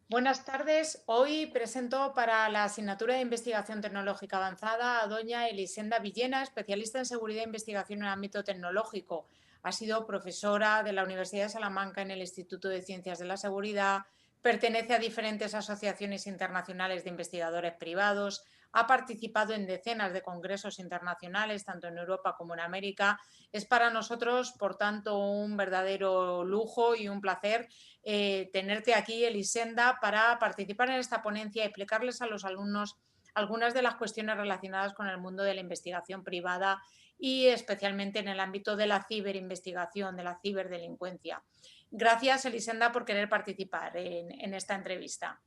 Buenas tardes. Hoy presento para la asignatura de Investigación Tecnológica Avanzada a doña Elisenda Villena, especialista en seguridad e investigación en el ámbito tecnológico. Ha sido profesora de la Universidad de Salamanca en el Instituto de Ciencias de la Seguridad, pertenece a diferentes asociaciones internacionales de investigadores privados, ha participado en decenas de congresos internacionales, tanto en Europa como en América. Es para nosotros, por tanto, un verdadero lujo y un placer tenerte aquí, Elisenda, para participar en esta ponencia y explicarles a los alumnos algunas de las cuestiones relacionadas con el mundo de la investigación privada y especialmente en el ámbito de la ciberinvestigación, de la ciberdelincuencia. Gracias, Elisenda, por querer participar en esta entrevista.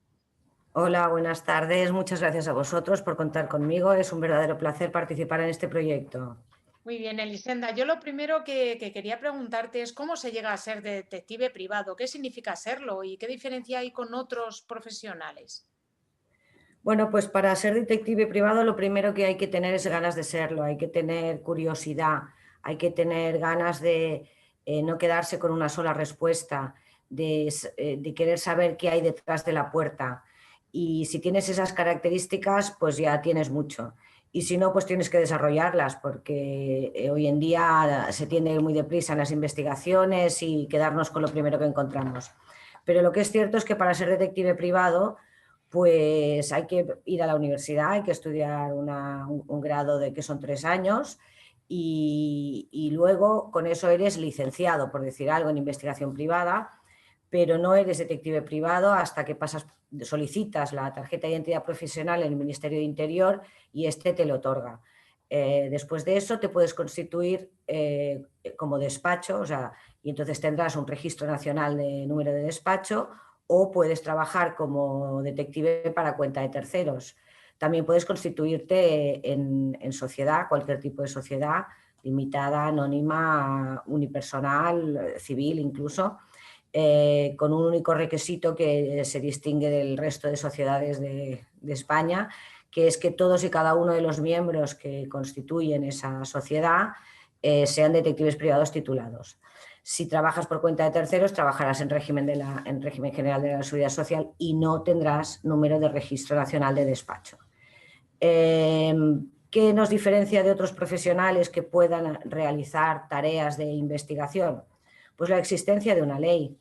Hola, buenas tardes. Muchas gracias a vosotros por contar conmigo. Es un verdadero placer participar en este proyecto. Muy bien, Elisenda. Yo lo primero que quería preguntarte es cómo se llega a ser detective privado, qué significa serlo y qué diferencia hay con otros profesionales. Bueno, pues para ser detective privado lo primero que hay que tener es ganas de serlo, hay que tener curiosidad, hay que tener ganas de no quedarse con una sola respuesta, de querer saber qué hay detrás de la puerta. Y si tienes esas características, pues ya tienes mucho. Y si no, pues tienes que desarrollarlas, porque hoy en día se tiende a ir muy deprisa en las investigaciones y quedarnos con lo primero que encontramos. Pero lo que es cierto es que para ser detective privado, pues hay que ir a la universidad, hay que estudiar un grado de que son 3 años y luego con eso eres licenciado, por decir algo, en investigación privada, pero no eres detective privado hasta que solicitas la tarjeta de identidad profesional en el Ministerio de Interior y este te lo otorga. Después de eso te puedes constituir como despacho, o sea, y entonces tendrás un registro nacional de número de despacho o puedes trabajar como detective para cuenta de terceros. También puedes constituirte en sociedad, cualquier tipo de sociedad, limitada, anónima, unipersonal, civil incluso, con un único requisito que se distingue del resto de sociedades de España, que es que todos y cada uno de los miembros que constituyen esa sociedad sean detectives privados titulados. Si trabajas por cuenta de terceros, trabajarás en régimen general de la Seguridad Social y no tendrás número de registro nacional de despacho. ¿Qué nos diferencia de otros profesionales que puedan realizar tareas de investigación? Pues la existencia de una ley,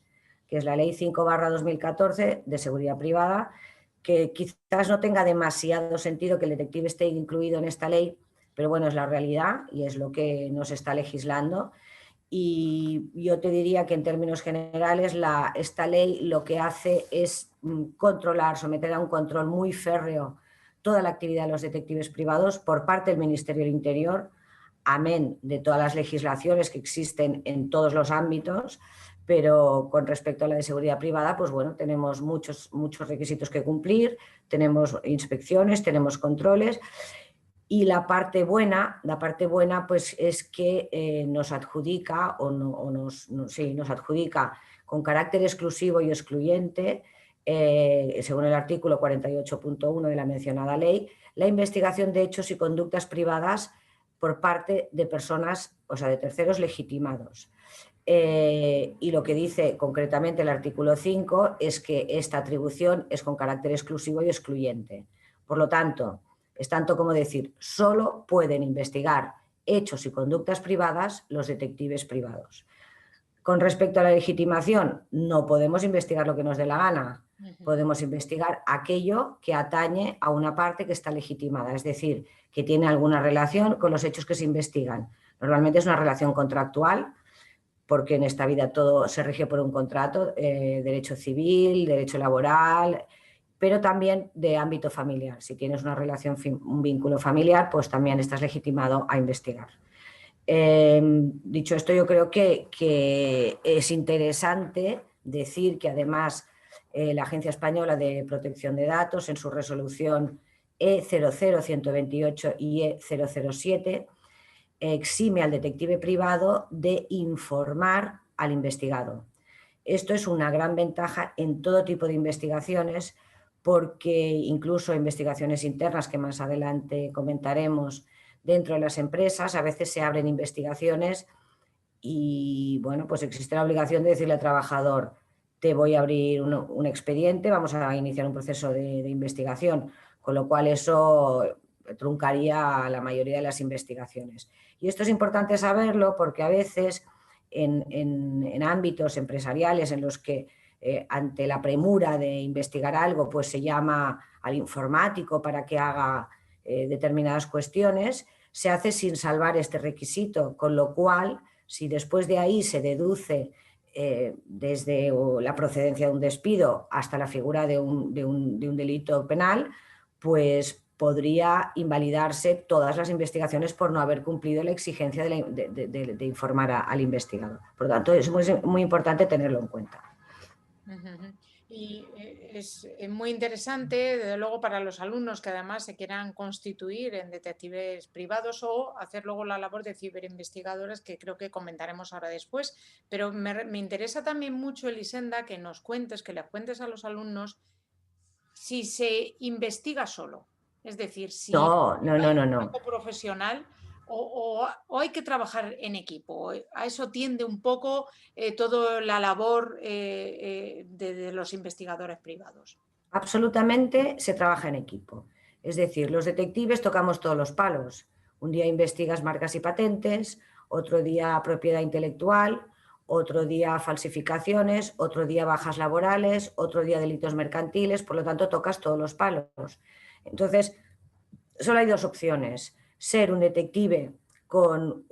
que es la Ley 5/2014 de Seguridad Privada, que quizás no tenga demasiado sentido que el detective esté incluido en esta ley, pero bueno, es la realidad y es lo que nos está legislando. Y yo te diría que en términos generales esta ley lo que hace es controlar, someter a un control muy férreo toda la actividad de los detectives privados por parte del Ministerio del Interior, amén de todas las legislaciones que existen en todos los ámbitos, pero con respecto a la de seguridad privada, pues bueno, tenemos muchos requisitos que cumplir, tenemos inspecciones, tenemos controles. Y la parte buena pues es que nos adjudica nos adjudica con carácter exclusivo y excluyente, según el artículo 48.1 de la mencionada ley, la investigación de hechos y conductas privadas por parte de personas, o sea, de terceros legitimados. Y lo que dice concretamente el artículo 5 es que esta atribución es con carácter exclusivo y excluyente. Por lo tanto, es tanto como decir, solo pueden investigar hechos y conductas privadas los detectives privados. Con respecto a la legitimación, no podemos investigar lo que nos dé la gana. Podemos investigar aquello que atañe a una parte que está legitimada, es decir, que tiene alguna relación con los hechos que se investigan. Normalmente es una relación contractual, porque en esta vida todo se rige por un contrato, derecho civil, derecho laboral, pero también de ámbito familiar. Si tienes una relación, un vínculo familiar, pues también estás legitimado a investigar. Dicho esto, yo creo que es interesante decir que además la Agencia Española de Protección de Datos, en su resolución E00128 y E007, exime al detective privado de informar al investigado. Esto es una gran ventaja en todo tipo de investigaciones, porque incluso investigaciones internas que más adelante comentaremos dentro de las empresas, a veces se abren investigaciones y bueno, pues existe la obligación de decirle al trabajador, te voy a abrir un expediente, vamos a iniciar un proceso de investigación, con lo cual eso truncaría la mayoría de las investigaciones. Y esto es importante saberlo porque a veces en ámbitos empresariales en los que ante la premura de investigar algo, pues se llama al informático para que haga determinadas cuestiones, se hace sin salvar este requisito, con lo cual, si después de ahí se deduce desde la procedencia de un despido hasta la figura de un delito penal, pues podría invalidarse todas las investigaciones por no haber cumplido la exigencia de informar al investigador. Por lo tanto, es muy importante tenerlo en cuenta. Y es muy interesante, desde luego, para los alumnos que además se quieran constituir en detectives privados o hacer luego la labor de ciberinvestigadores, que creo que comentaremos ahora después. Pero me interesa también mucho, Elisenda, que nos cuentes, que les cuentes a los alumnos si se investiga solo. Es decir, si no. hay un trabajo profesional o hay que trabajar en equipo. A eso tiende un poco toda la labor de los investigadores privados. Absolutamente se trabaja en equipo. Es decir, los detectives tocamos todos los palos. Un día investigas marcas y patentes, otro día propiedad intelectual, otro día falsificaciones, otro día bajas laborales, otro día delitos mercantiles, por lo tanto tocas todos los palos. Entonces, solo hay dos opciones: ser un detective con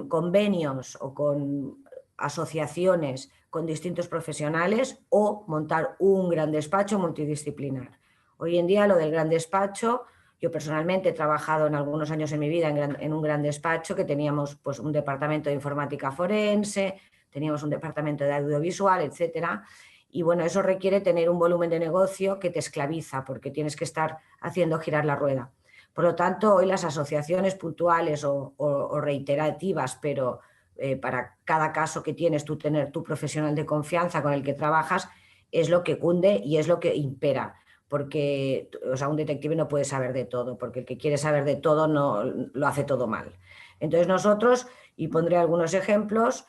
convenios o con asociaciones con distintos profesionales o montar un gran despacho multidisciplinar. Hoy en día lo del gran despacho, yo personalmente he trabajado en algunos años en mi vida en un gran despacho que teníamos pues un departamento de informática forense, teníamos un departamento de audiovisual, etcétera. Y bueno, eso requiere tener un volumen de negocio que te esclaviza porque tienes que estar haciendo girar la rueda. Por lo tanto, hoy las asociaciones puntuales o reiterativas, pero para cada caso que tienes, tú tener tu profesional de confianza con el que trabajas, es lo que cunde y es lo que impera. Porque, o sea, un detective no puede saber de todo, porque el que quiere saber de todo no lo hace todo mal. Entonces nosotros, y pondré algunos ejemplos,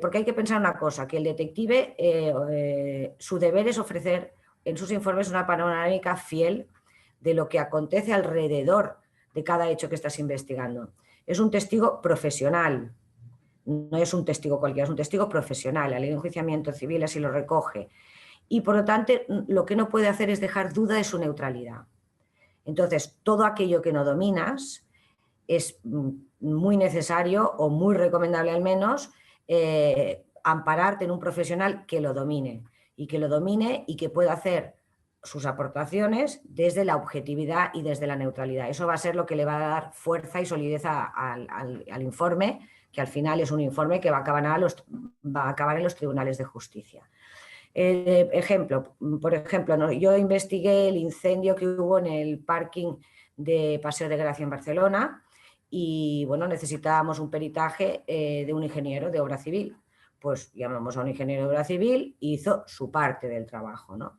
porque hay que pensar una cosa, que el detective, su deber es ofrecer en sus informes una panorámica fiel de lo que acontece alrededor de cada hecho que estás investigando. Es un testigo profesional, no es un testigo cualquiera, es un testigo profesional. La ley de enjuiciamiento civil así lo recoge. Y por lo tanto, lo que no puede hacer es dejar duda de su neutralidad. Entonces, todo aquello que no dominas es muy necesario o muy recomendable al menos ampararte en un profesional que lo domine y que pueda hacer sus aportaciones desde la objetividad y desde la neutralidad. Eso va a ser lo que le va a dar fuerza y solidez al informe, que al final es un informe que va a acabar en los tribunales de justicia. Por ejemplo, yo investigué el incendio que hubo en el parking de Paseo de Gracia en Barcelona y bueno, necesitábamos un peritaje de un ingeniero de obra civil. Pues llamamos a un ingeniero de obra civil y hizo su parte del trabajo, ¿no?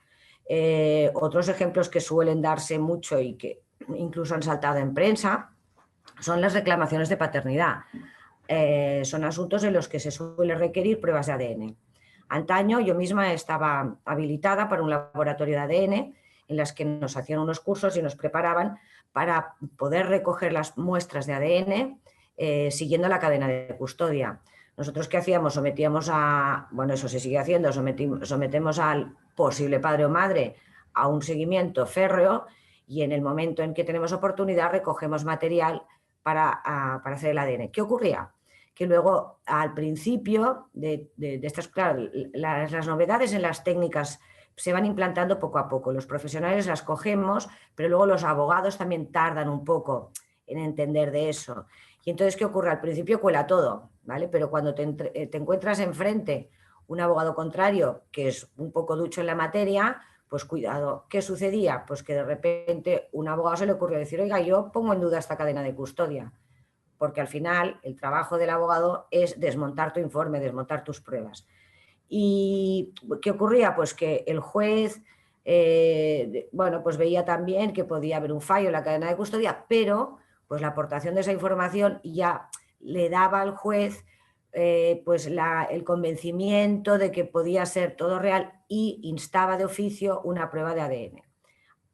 Otros ejemplos que suelen darse mucho y que incluso han saltado en prensa son las reclamaciones de paternidad. Son asuntos en los que se suele requerir pruebas de ADN. Antaño yo misma estaba habilitada para un laboratorio de ADN en las que nos hacían unos cursos y nos preparaban para poder recoger las muestras de ADN siguiendo la cadena de custodia. Nosotros, ¿qué hacíamos? Sometíamos bueno, eso se sigue haciendo, sometemos al posible padre o madre a un seguimiento férreo y en el momento en que tenemos oportunidad recogemos material para hacer el ADN. ¿Qué ocurría? Que luego al principio de estas, claro, las novedades en las técnicas se van implantando poco a poco. Los profesionales las cogemos, pero luego los abogados también tardan un poco en entender de eso. Y entonces, ¿qué ocurre? Al principio cuela todo, ¿vale? Pero cuando te encuentras enfrente un abogado contrario que es un poco ducho en la materia, pues cuidado. ¿Qué sucedía? Pues que de repente un abogado se le ocurrió decir, oiga, yo pongo en duda esta cadena de custodia, porque al final el trabajo del abogado es desmontar tu informe, desmontar tus pruebas. ¿Y qué ocurría? Pues que el juez, bueno, pues veía también que podía haber un fallo en la cadena de custodia, pero pues la aportación de esa información ya le daba al juez pues el convencimiento de que podía ser todo real y instaba de oficio una prueba de ADN.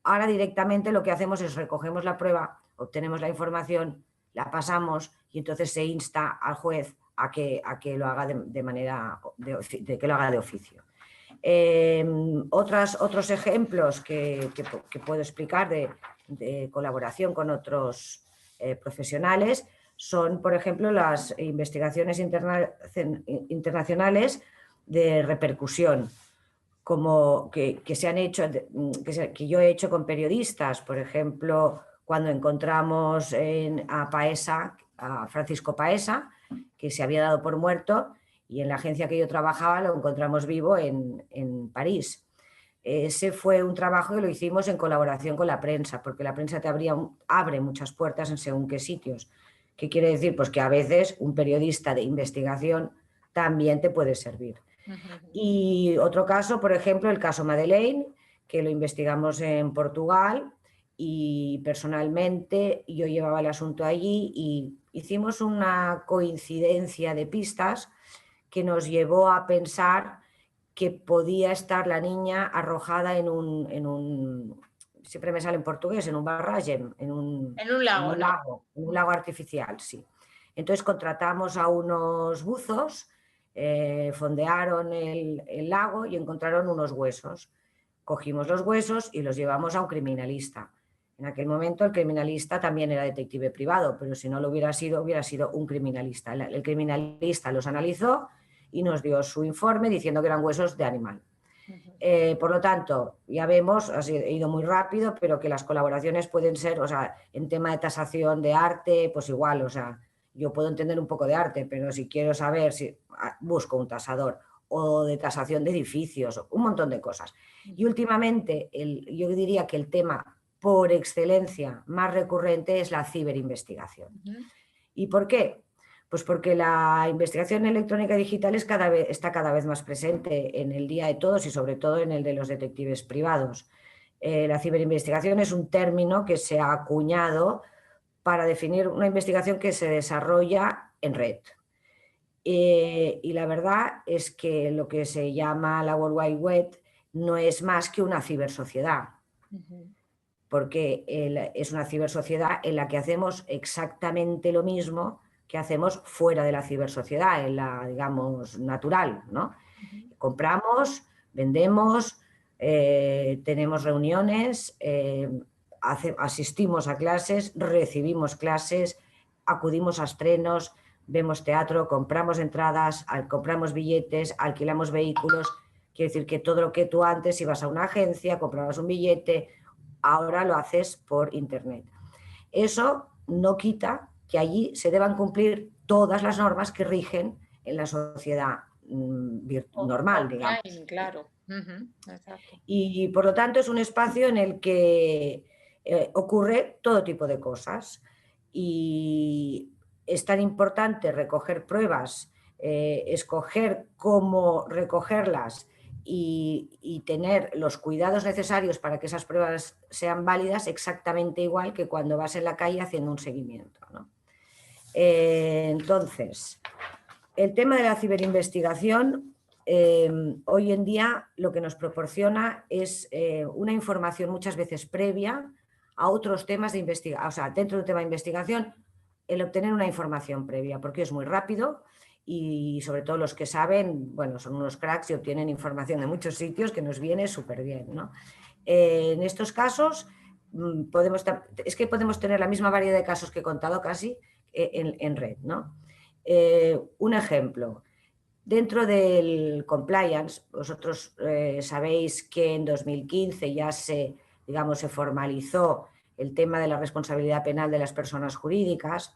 Ahora directamente lo que hacemos es recogemos la prueba, obtenemos la información, la pasamos y entonces se insta al juez a que lo haga que lo haga de oficio. Otros ejemplos que puedo explicar de colaboración con otros profesionales son, por ejemplo, las investigaciones internacionales de repercusión, como que se han hecho, que yo he hecho con periodistas, por ejemplo, cuando encontramos a Paesa, a Francisco Paesa, que se había dado por muerto, y en la agencia que yo trabajaba lo encontramos vivo en París. Ese fue un trabajo que lo hicimos en colaboración con la prensa, porque la prensa te abre muchas puertas en según qué sitios. ¿Qué quiere decir? Pues que a veces un periodista de investigación también te puede servir. Y otro caso, por ejemplo, el caso Madeleine, que lo investigamos en Portugal y personalmente yo llevaba el asunto allí y hicimos una coincidencia de pistas que nos llevó a pensar que podía estar la niña arrojada en un siempre me sale en portugués, en un barragem, en un lago artificial, sí. Entonces contratamos a unos buzos, fondearon el lago y encontraron unos huesos. Cogimos los huesos y los llevamos a un criminalista. En aquel momento el criminalista también era detective privado, pero si no lo hubiera sido un criminalista. El criminalista los analizó y nos dio su informe diciendo que eran huesos de animal. Por lo tanto, ya vemos, he ido muy rápido, pero que las colaboraciones pueden ser, o sea, en tema de tasación de arte, pues igual, o sea, yo puedo entender un poco de arte, pero si quiero saber, si busco un tasador, o de tasación de edificios, un montón de cosas. Y últimamente, yo diría que el tema por excelencia más recurrente es la ciberinvestigación. ¿Y por qué? Pues porque la investigación electrónica digital está cada vez más presente en el día de todos y sobre todo en el de los detectives privados. La ciberinvestigación es un término que se ha acuñado para definir una investigación que se desarrolla en red. Y la verdad es que lo que se llama la World Wide Web no es más que una cibersociedad, porque es una cibersociedad en la que hacemos exactamente lo mismo que hacemos fuera de la cibersociedad, en la, digamos, natural, ¿no? Compramos, vendemos, tenemos reuniones, asistimos a clases, recibimos clases, acudimos a estrenos, vemos teatro, compramos entradas, compramos billetes, alquilamos vehículos. Quiere decir que todo lo que tú antes ibas a una agencia, comprabas un billete, ahora lo haces por internet. Eso no quita que allí se deban cumplir todas las normas que rigen en la sociedad normal, digamos. Claro. Y por lo tanto es un espacio en el que ocurre todo tipo de cosas y es tan importante recoger pruebas, escoger cómo recogerlas y tener los cuidados necesarios para que esas pruebas sean válidas exactamente igual que cuando vas en la calle haciendo un seguimiento, ¿no? Entonces, el tema de la ciberinvestigación hoy en día lo que nos proporciona es una información muchas veces previa a otros temas de investigación, o sea, dentro de un tema de investigación, el obtener una información previa, porque es muy rápido y sobre todo los que saben, bueno, son unos cracks y obtienen información de muchos sitios que nos viene súper bien, ¿no? En estos casos es que podemos tener la misma variedad de casos que he contado casi en red, ¿no? Un ejemplo, dentro del compliance, vosotros sabéis que en 2015 ya se formalizó el tema de la responsabilidad penal de las personas jurídicas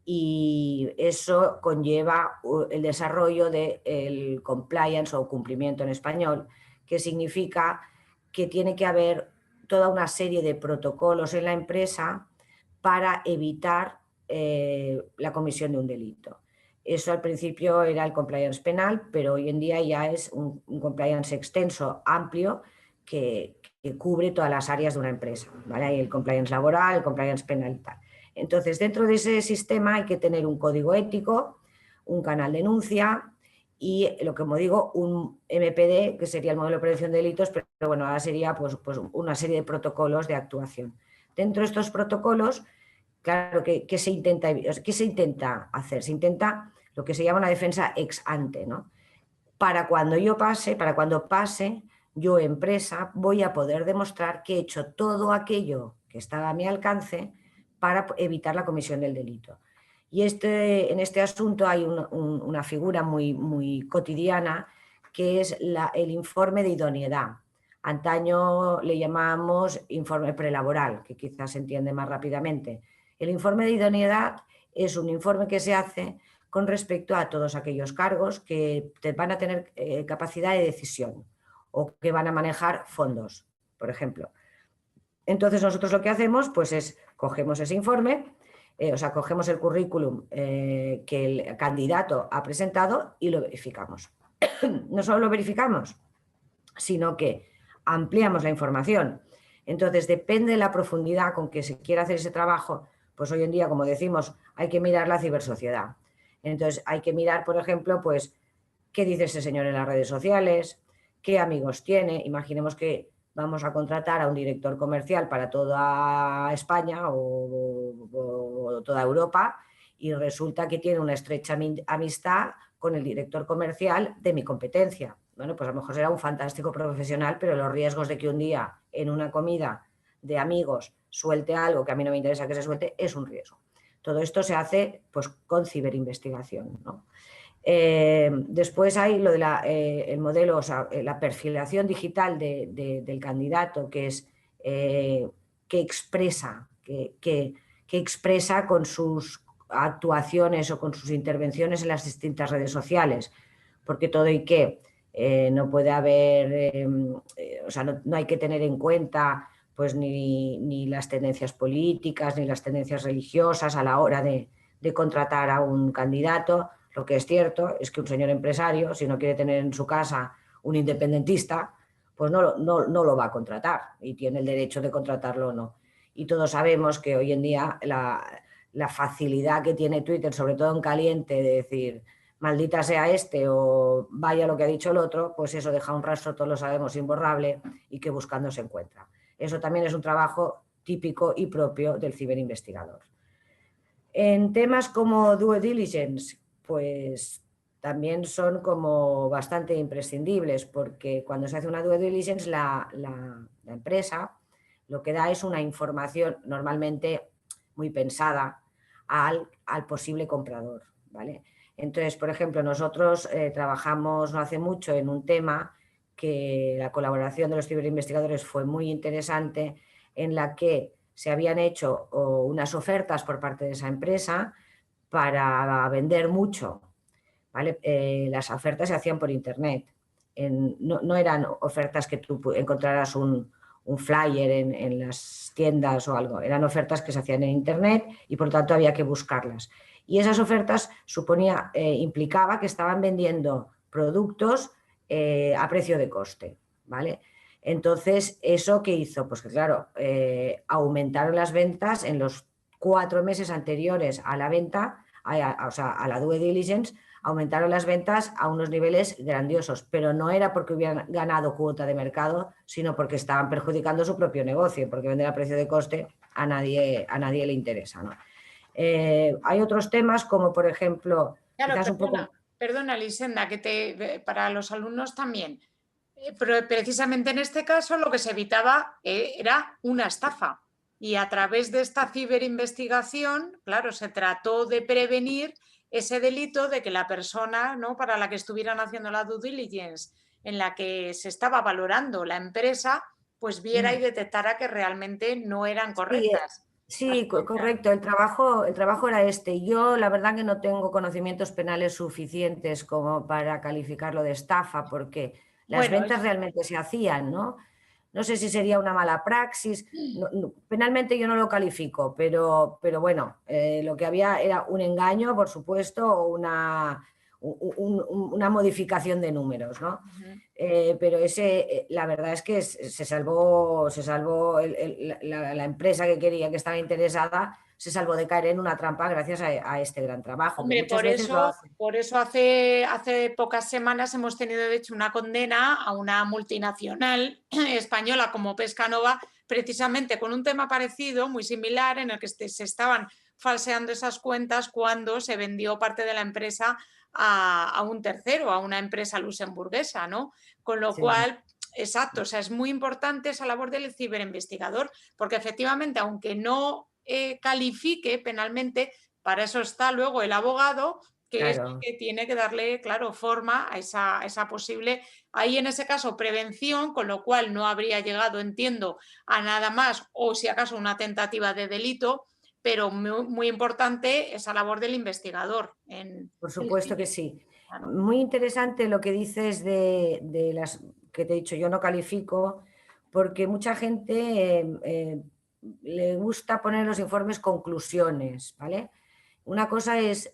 y eso conlleva el desarrollo del compliance o cumplimiento en español, que significa que tiene que haber toda una serie de protocolos en la empresa para evitar la comisión de un delito. Eso al principio era el compliance penal, pero hoy en día ya es un compliance extenso, amplio, que cubre todas las áreas de una empresa, ¿vale? Hay el compliance laboral, el compliance penal y tal. Entonces, dentro de ese sistema hay que tener un código ético, un canal denuncia y, lo que como digo, un MPD, que sería el modelo de prevención de delitos, pero bueno, ahora sería pues una serie de protocolos de actuación. Dentro de estos protocolos, claro, ¿qué se intenta hacer? Se intenta lo que se llama una defensa ex ante, ¿no? Para cuando pase, yo, empresa, voy a poder demostrar que he hecho todo aquello que estaba a mi alcance para evitar la comisión del delito. Y en este asunto hay una figura muy cotidiana, que es el informe de idoneidad. Antaño le llamábamos informe prelaboral, que quizás se entiende más rápidamente. El informe de idoneidad es un informe que se hace con respecto a todos aquellos cargos que van a tener capacidad de decisión o que van a manejar fondos, por ejemplo. Entonces nosotros lo que hacemos pues es cogemos ese informe, cogemos el currículum que el candidato ha presentado y lo verificamos. No solo lo verificamos, sino que ampliamos la información. Entonces, depende de la profundidad con que se quiera hacer ese trabajo, pues hoy en día, como decimos, hay que mirar la cibersociedad. Entonces, hay que mirar, por ejemplo, pues, qué dice ese señor en las redes sociales, qué amigos tiene. Imaginemos que vamos a contratar a un director comercial para toda España o toda Europa y resulta que tiene una estrecha amistad con el director comercial de mi competencia. Bueno, pues a lo mejor será un fantástico profesional, pero los riesgos de que un día en una comida de amigos suelte algo que a mí no me interesa que se suelte es un riesgo. Todo esto se hace pues con ciberinvestigación, ¿no? Después hay lo de el modelo, o sea, la perfilación digital del candidato, que es que expresa con sus actuaciones o con sus intervenciones en las distintas redes sociales, porque todo y que no puede haber, o sea, no hay que tener en cuenta pues ni las tendencias políticas ni las tendencias religiosas a la hora de contratar a un candidato. Lo que es cierto es que un señor empresario, si no quiere tener en su casa un independentista, pues no lo va a contratar y tiene el derecho de contratarlo o no. Y todos sabemos que hoy en día la facilidad que tiene Twitter, sobre todo en caliente, de decir maldita sea este o vaya lo que ha dicho el otro, pues eso deja un rastro, todos lo sabemos, imborrable y que buscando se encuentra. Eso también es un trabajo típico y propio del ciberinvestigador. En temas como due diligence, pues también son como bastante imprescindibles, porque cuando se hace una due diligence, la empresa lo que da es una información normalmente muy pensada al posible comprador, ¿vale? Entonces, por ejemplo, nosotros trabajamos no hace mucho en un tema que la colaboración de los ciberinvestigadores fue muy interesante, en la que se habían hecho unas ofertas por parte de esa empresa para vender mucho, ¿vale? Las ofertas se hacían por internet. No eran ofertas que tú encontraras un flyer en las tiendas o algo, eran ofertas que se hacían en internet y por lo tanto había que buscarlas. Y esas ofertas implicaba que estaban vendiendo productos a precio de coste, ¿vale? Entonces, ¿eso qué hizo? Pues que claro, aumentaron las ventas en los 4 meses anteriores a la venta, a la due diligence, aumentaron las ventas a unos niveles grandiosos, pero no era porque hubieran ganado cuota de mercado, sino porque estaban perjudicando su propio negocio, porque vender a precio de coste a nadie le interesa, ¿no? Hay otros temas como, por ejemplo, claro, quizás perdona, Elisenda, para los alumnos también. Pero precisamente en este caso lo que se evitaba era una estafa. Y a través de esta ciberinvestigación, claro, se trató de prevenir ese delito de que la persona, ¿no?, para la que estuvieran haciendo la due diligence, en la que se estaba valorando la empresa, pues viera y detectara que realmente no eran correctas. Sí, correcto. El trabajo era este. Yo la verdad que no tengo conocimientos penales suficientes como para calificarlo de estafa, porque las ventas realmente se hacían, ¿no? No sé si sería una mala praxis. Penalmente yo no lo califico, pero bueno, lo que había era un engaño, por supuesto, o una modificación de números, ¿no? Pero la verdad es que se salvó la empresa que estaba interesada, se salvó de caer en una trampa gracias a este gran trabajo. Hombre, Que muchas veces lo hace. por eso hace pocas semanas hemos tenido, de hecho, una condena a una multinacional española como Pescanova, precisamente con un tema parecido, muy similar, en el que se estaban falseando esas cuentas cuando se vendió parte de la empresa a un tercero, a una empresa luxemburguesa, ¿no? Con lo cual, exacto, o sea, es muy importante esa labor del ciberinvestigador, porque efectivamente, aunque no califique penalmente, para eso está luego el abogado, que claro, es el que tiene que darle, claro, forma a esa posible, ahí en ese caso, prevención, con lo cual no habría llegado, entiendo, a nada más, o si acaso una tentativa de delito, pero muy, muy importante esa labor del investigador. Por supuesto que sí. Claro. Muy interesante lo que dices de las que te he dicho, yo no califico, porque mucha gente le gusta poner en los informes conclusiones, ¿vale? Una cosa es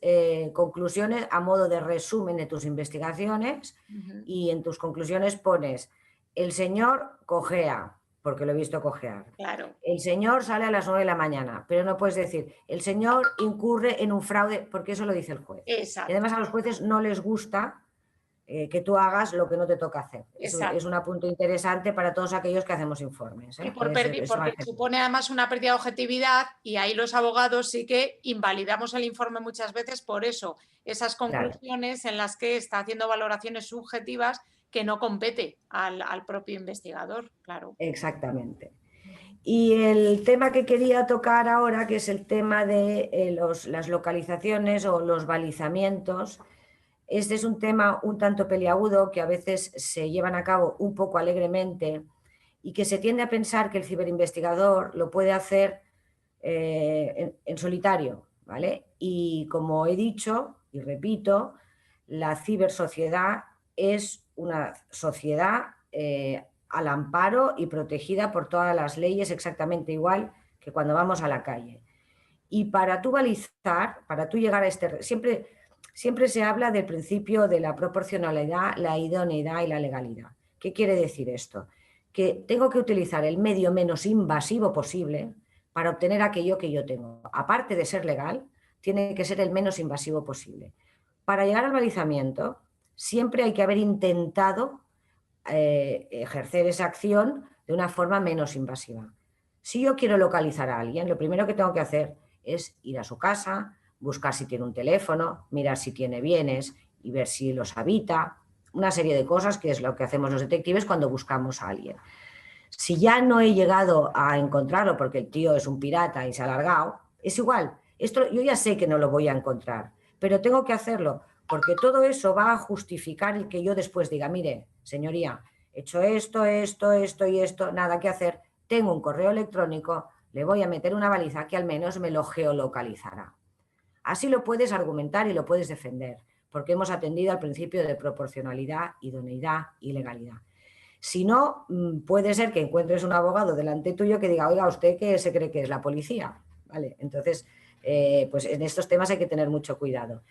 conclusiones a modo de resumen de tus investigaciones y en tus conclusiones pones, el señor cojea, porque lo he visto cojear. Claro. El señor sale a las 9 de la mañana, pero no puedes decir, el señor incurre en un fraude, porque eso lo dice el juez. Exacto. Y además a los jueces no les gusta que tú hagas lo que no te toca hacer. Es un apunte interesante para todos aquellos que hacemos informes. Y porque supone además una pérdida de objetividad y ahí los abogados sí que invalidamos el informe muchas veces por eso, esas conclusiones claro, en las que está haciendo valoraciones subjetivas que no compete al propio investigador, claro. Exactamente. Y el tema que quería tocar ahora, que es el tema de las localizaciones o los balizamientos. Este es un tema un tanto peliagudo que a veces se llevan a cabo un poco alegremente y que se tiende a pensar que el ciberinvestigador lo puede hacer en solitario, ¿vale? Y como he dicho y repito, la cibersociedad es una sociedad al amparo y protegida por todas las leyes exactamente igual que cuando vamos a la calle. Y para tú balizar, para tú llegar a Siempre se habla del principio de la proporcionalidad, la idoneidad y la legalidad. ¿Qué quiere decir esto? Que tengo que utilizar el medio menos invasivo posible para obtener aquello que yo tengo. Aparte de ser legal, tiene que ser el menos invasivo posible. Para llegar al balizamiento, siempre hay que haber intentado ejercer esa acción de una forma menos invasiva. Si yo quiero localizar a alguien, lo primero que tengo que hacer es ir a su casa, buscar si tiene un teléfono, mirar si tiene bienes y ver si los habita, una serie de cosas que es lo que hacemos los detectives cuando buscamos a alguien. Si ya no he llegado a encontrarlo porque el tío es un pirata y se ha largado, es igual, esto yo ya sé que no lo voy a encontrar, pero tengo que hacerlo porque todo eso va a justificar el que yo después diga, mire, señoría, he hecho esto y esto, nada que hacer, tengo un correo electrónico, le voy a meter una baliza que al menos me lo geolocalizará. Así lo puedes argumentar y lo puedes defender, porque hemos atendido al principio de proporcionalidad, idoneidad y legalidad. Si no, puede ser que encuentres un abogado delante tuyo que diga, oiga, ¿usted qué se cree que es la policía? ¿Vale? Entonces, pues en estos temas hay que tener mucho cuidado.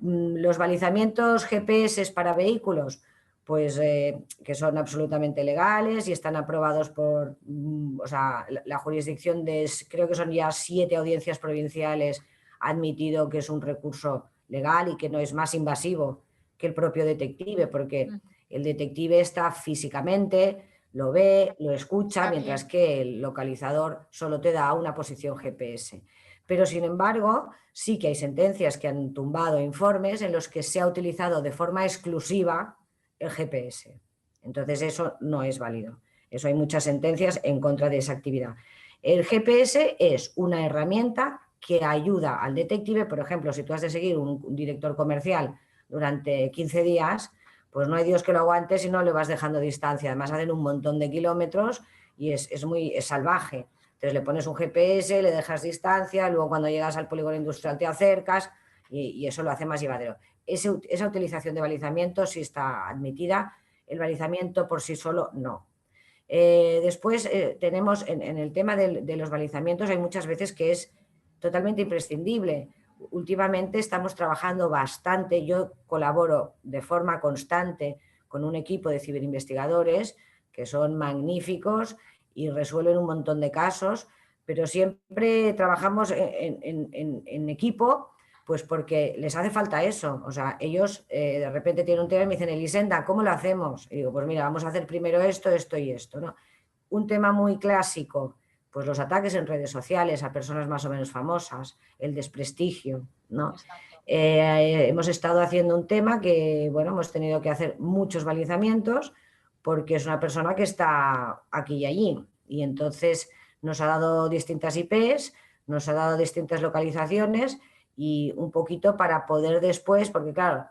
Los balizamientos GPS para vehículos, pues que son absolutamente legales y están aprobados por la jurisdicción de, creo que son ya 7 audiencias provinciales, ha admitido que es un recurso legal y que no es más invasivo que el propio detective, porque el detective está físicamente, lo ve, lo escucha, mientras que el localizador solo te da una posición GPS. Pero, sin embargo, sí que hay sentencias que han tumbado informes en los que se ha utilizado de forma exclusiva el GPS. Entonces, eso no es válido. Eso hay muchas sentencias en contra de esa actividad. El GPS es una herramienta que ayuda al detective, por ejemplo, si tú has de seguir un director comercial durante 15 días, pues no hay Dios que lo aguante si no le vas dejando distancia. Además hacen un montón de kilómetros y es salvaje. Entonces le pones un GPS, le dejas distancia, luego cuando llegas al polígono industrial te acercas y eso lo hace más llevadero. Esa utilización de balizamiento sí está admitida, el balizamiento por sí solo no. Después tenemos en el tema de los balizamientos, hay muchas veces que es totalmente imprescindible. Últimamente estamos trabajando bastante, yo colaboro de forma constante con un equipo de ciberinvestigadores que son magníficos y resuelven un montón de casos, pero siempre trabajamos en equipo, pues porque les hace falta eso. O sea, ellos de repente tienen un tema y me dicen, Elisenda, ¿cómo lo hacemos? Y digo, pues mira, vamos a hacer primero esto, esto y esto, ¿no? Un tema muy clásico, pues los ataques en redes sociales a personas más o menos famosas, el desprestigio, ¿no? Hemos estado haciendo un tema que, bueno, hemos tenido que hacer muchos balizamientos porque es una persona que está aquí y allí. Y entonces nos ha dado distintas IPs, nos ha dado distintas localizaciones y un poquito para poder después, porque claro,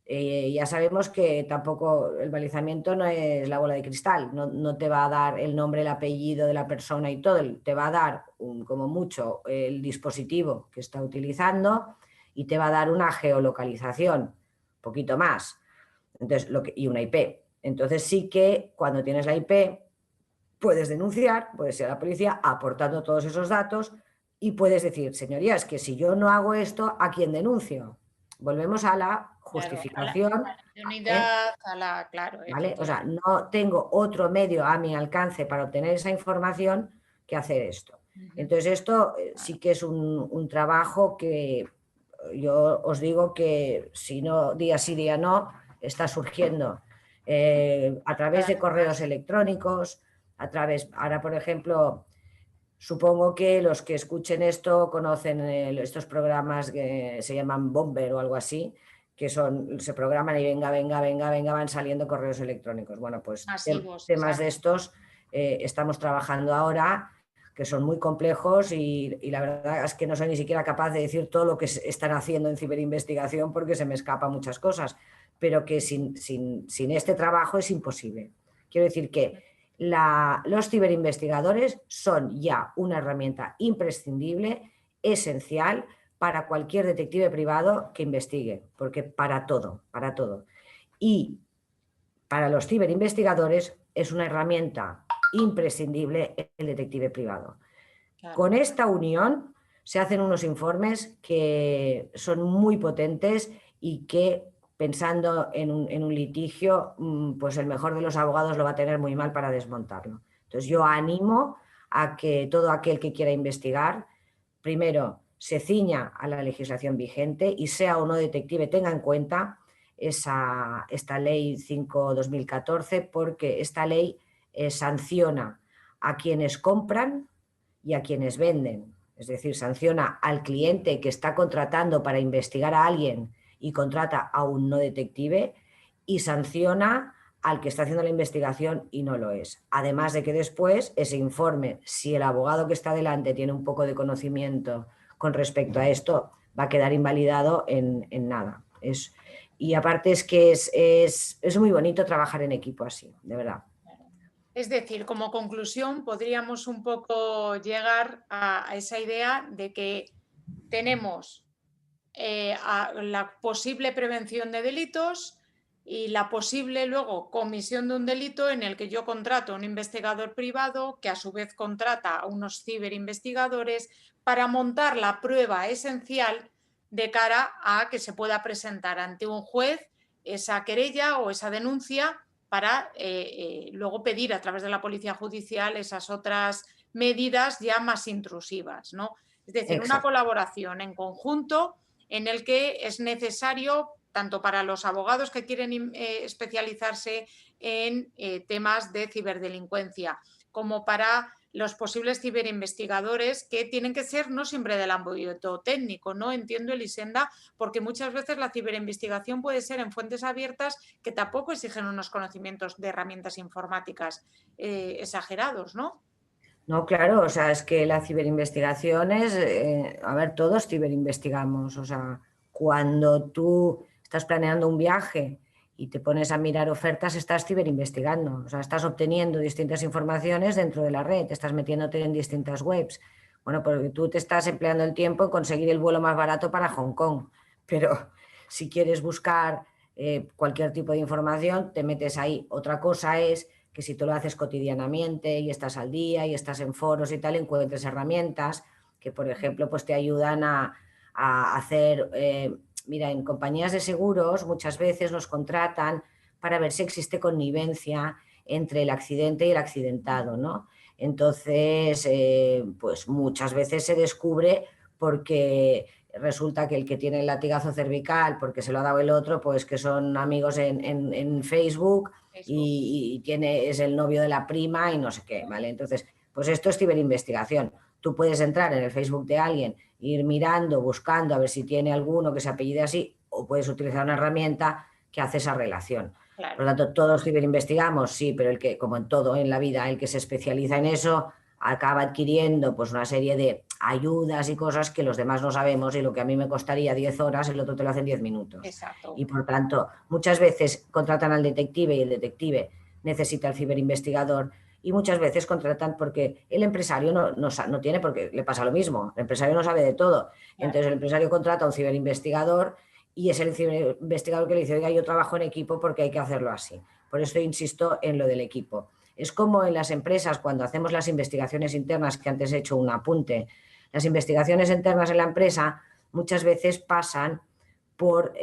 ya sabemos que tampoco el balizamiento no es la bola de cristal, no te va a dar el nombre, el apellido de la persona y todo, te va a dar como mucho el dispositivo que está utilizando y te va a dar una geolocalización, poquito más, entonces, y una IP. Entonces sí que cuando tienes la IP puedes denunciar, puedes ir a la policía aportando todos esos datos y puedes decir, señorías, que si yo no hago esto, ¿a quién denuncio? Volvemos a la justificación. Claro, a la unidad, claro, ¿Vale? O sea, no tengo otro medio a mi alcance para obtener esa información que hacer esto. Entonces, esto sí que es un trabajo que yo os digo que si no, día sí, día no, está surgiendo a través de correos electrónicos, ahora por ejemplo, supongo que los que escuchen esto conocen estos programas que se llaman Bomber o algo así, que se programan y venga, van saliendo correos electrónicos. Bueno, pues masivos, temas de estos estamos trabajando ahora, que son muy complejos y la verdad es que no soy ni siquiera capaz de decir todo lo que están haciendo en ciberinvestigación porque se me escapan muchas cosas, pero que sin este trabajo es imposible. Quiero decir que los ciberinvestigadores son ya una herramienta imprescindible, esencial para cualquier detective privado que investigue, porque para todo. Y para los ciberinvestigadores es una herramienta imprescindible el detective privado. Claro. Con esta unión se hacen unos informes que son muy potentes y que, pensando en un litigio, pues el mejor de los abogados lo va a tener muy mal para desmontarlo. Entonces yo animo a que todo aquel que quiera investigar, primero se ciña a la legislación vigente y sea o no detective, tenga en cuenta esta ley 5/2014, porque esta ley sanciona a quienes compran y a quienes venden. Es decir, sanciona al cliente que está contratando para investigar a alguien y contrata a un no detective, y sanciona al que está haciendo la investigación y no lo es. Además de que después ese informe, si el abogado que está delante tiene un poco de conocimiento con respecto a esto, va a quedar invalidado en nada. Y aparte es que es muy bonito trabajar en equipo así, de verdad. Es decir, como conclusión, podríamos un poco llegar a esa idea de que tenemos la posible prevención de delitos y la posible luego comisión de un delito en el que yo contrato a un investigador privado que a su vez contrata a unos ciberinvestigadores para montar la prueba esencial de cara a que se pueda presentar ante un juez esa querella o esa denuncia para luego pedir a través de la policía judicial esas otras medidas ya más intrusivas, ¿no? Es decir, una colaboración en conjunto en el que es necesario, tanto para los abogados que quieren especializarse en temas de ciberdelincuencia, como para los posibles ciberinvestigadores, que tienen que ser no siempre del ámbito técnico, ¿no? Entiendo, Elisenda, porque muchas veces la ciberinvestigación puede ser en fuentes abiertas que tampoco exigen unos conocimientos de herramientas informáticas exagerados, ¿no? No, claro, o sea, es que la ciberinvestigación es, a ver, todos ciberinvestigamos, o sea, cuando tú estás planeando un viaje y te pones a mirar ofertas, estás ciberinvestigando, o sea, estás obteniendo distintas informaciones dentro de la red, estás metiéndote en distintas webs. Bueno, porque tú te estás empleando el tiempo en conseguir el vuelo más barato para Hong Kong, pero si quieres buscar cualquier tipo de información, te metes ahí. Otra cosa es que si tú lo haces cotidianamente y estás al día y estás en foros y tal, encuentres herramientas que, por ejemplo, pues te ayudan a hacer... mira, en compañías de seguros muchas veces nos contratan para ver si existe connivencia entre el accidente y el accidentado, ¿no? Entonces, pues muchas veces se descubre porque resulta que el que tiene el latigazo cervical, porque se lo ha dado el otro, pues que son amigos en Facebook y es el novio de la prima y no sé qué, ¿vale? Entonces, pues esto es ciberinvestigación. Tú puedes entrar en el Facebook de alguien, ir mirando, buscando a ver si tiene alguno que se apellide así, o puedes utilizar una herramienta que hace esa relación. Claro. Por lo tanto, todos ciberinvestigamos, sí, pero el que, como en todo en la vida, el que se especializa en eso acaba adquiriendo pues una serie de ayudas y cosas que los demás no sabemos, y lo que a mí me costaría 10 horas, el otro te lo hace en 10 minutos. Exacto. Y por tanto, muchas veces contratan al detective y el detective necesita al ciberinvestigador, y muchas veces contratan porque el empresario no tiene, porque le pasa lo mismo, el empresario no sabe de todo. Entonces el empresario contrata a un ciberinvestigador y es el ciberinvestigador que le dice, oiga, yo trabajo en equipo porque hay que hacerlo así. Por eso insisto en lo del equipo. Es como en las empresas cuando hacemos las investigaciones internas, que antes he hecho un apunte. Las investigaciones internas en la empresa muchas veces pasan por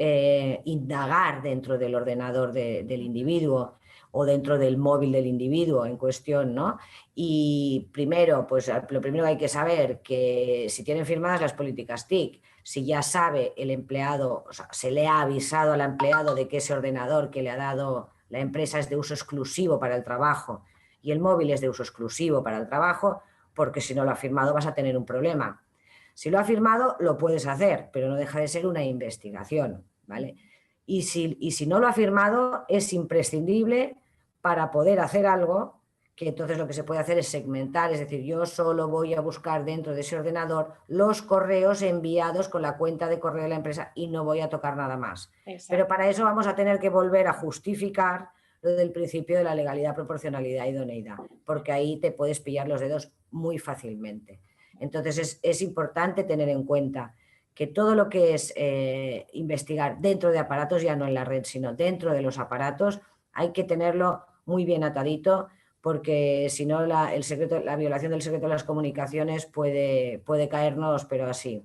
indagar dentro del ordenador del individuo o dentro del móvil del individuo en cuestión, ¿no? Y primero, pues lo primero que hay que saber que si tienen firmadas las políticas TIC, si ya sabe el empleado, o sea, se le ha avisado al empleado de que ese ordenador que le ha dado la empresa es de uso exclusivo para el trabajo y el móvil es de uso exclusivo para el trabajo, porque si no lo ha firmado vas a tener un problema. Si lo ha firmado, lo puedes hacer, pero no deja de ser una investigación, ¿vale? Y si no lo ha firmado, es imprescindible para poder hacer algo, que entonces lo que se puede hacer es segmentar, es decir, yo solo voy a buscar dentro de ese ordenador los correos enviados con la cuenta de correo de la empresa y no voy a tocar nada más. Exacto. Pero para eso vamos a tener que volver a justificar lo del principio de la legalidad, proporcionalidad y idoneidad, porque ahí te puedes pillar los dedos muy fácilmente. Entonces es importante tener en cuenta que todo lo que es investigar dentro de aparatos, ya no en la red, sino dentro de los aparatos, hay que tenerlo muy bien atadito, porque si no la violación del secreto de las comunicaciones puede caernos, pero así.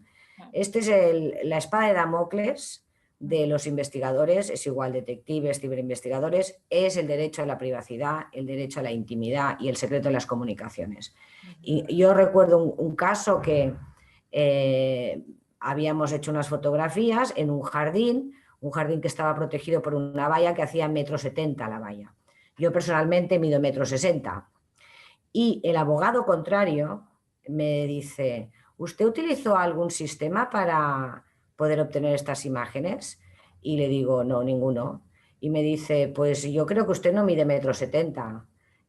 Este es la espada de Damocles de los investigadores, es igual detectives, ciberinvestigadores, es el derecho a la privacidad, el derecho a la intimidad y el secreto de las comunicaciones. Y yo recuerdo un caso que habíamos hecho unas fotografías en un jardín que estaba protegido por una valla que hacía 1,70 m la valla. Yo personalmente mido 1,60 m. Y el abogado contrario me dice, ¿usted utilizó algún sistema para poder obtener estas imágenes? Y le digo, no, ninguno. Y me dice, pues yo creo que usted no mide 1,70 m.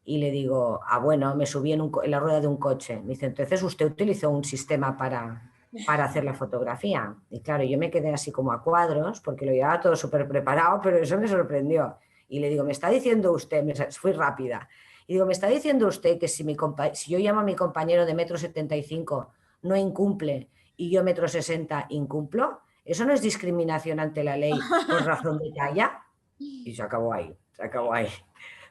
Y le digo, bueno, me subí en la rueda de un coche. Me dice, entonces usted utilizó un sistema para hacer la fotografía. Y claro, yo me quedé así como a cuadros porque lo llevaba todo súper preparado, pero eso me sorprendió. Y le digo, me está diciendo usted, fui rápida, y digo, me está diciendo usted que si yo llamo a mi compañero de 1,75 m no incumple y yo 1,60 m incumplo, ¿eso no es discriminación ante la ley por razón de talla? Y se acabó ahí.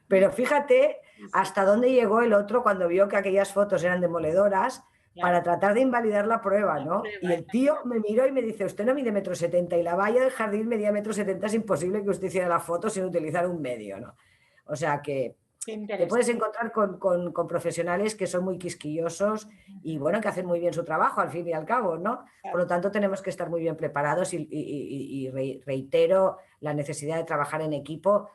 Pero fíjate hasta dónde llegó el otro cuando vio que aquellas fotos eran demoledoras, para tratar de invalidar la prueba, ¿no? Y el tío me miró y me dice, usted no mide 1,70 m y la valla del jardín medía 1,70 m, es imposible que usted hiciera la foto sin utilizar un medio, ¿no? O sea que te puedes encontrar con profesionales que son muy quisquillosos y, bueno, que hacen muy bien su trabajo al fin y al cabo, ¿no? Por lo tanto, tenemos que estar muy bien preparados y reitero la necesidad de trabajar en equipo,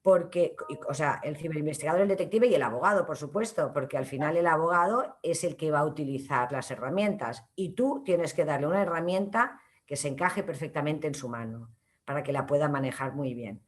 porque, o sea, el ciberinvestigador, el detective y el abogado, por supuesto, porque al final el abogado es el que va a utilizar las herramientas y tú tienes que darle una herramienta que se encaje perfectamente en su mano para que la pueda manejar muy bien.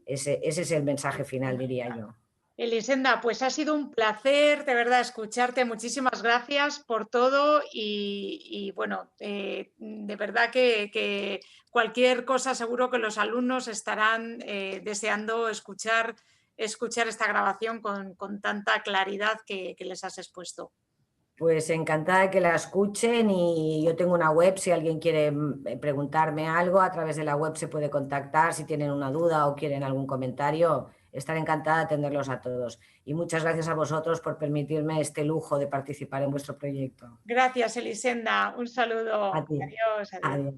Ese es el mensaje final, diría yo. Elisenda, pues ha sido un placer de verdad escucharte. Muchísimas gracias por todo y bueno, de verdad que cualquier cosa seguro que los alumnos estarán deseando escuchar esta grabación con tanta claridad que les has expuesto. Pues encantada de que la escuchen, y yo tengo una web, si alguien quiere preguntarme algo, a través de la web se puede contactar si tienen una duda o quieren algún comentario. Estaré encantada de atenderlos a todos. Y muchas gracias a vosotros por permitirme este lujo de participar en vuestro proyecto. Gracias, Elisenda. Un saludo. A ti. Adiós. Adiós.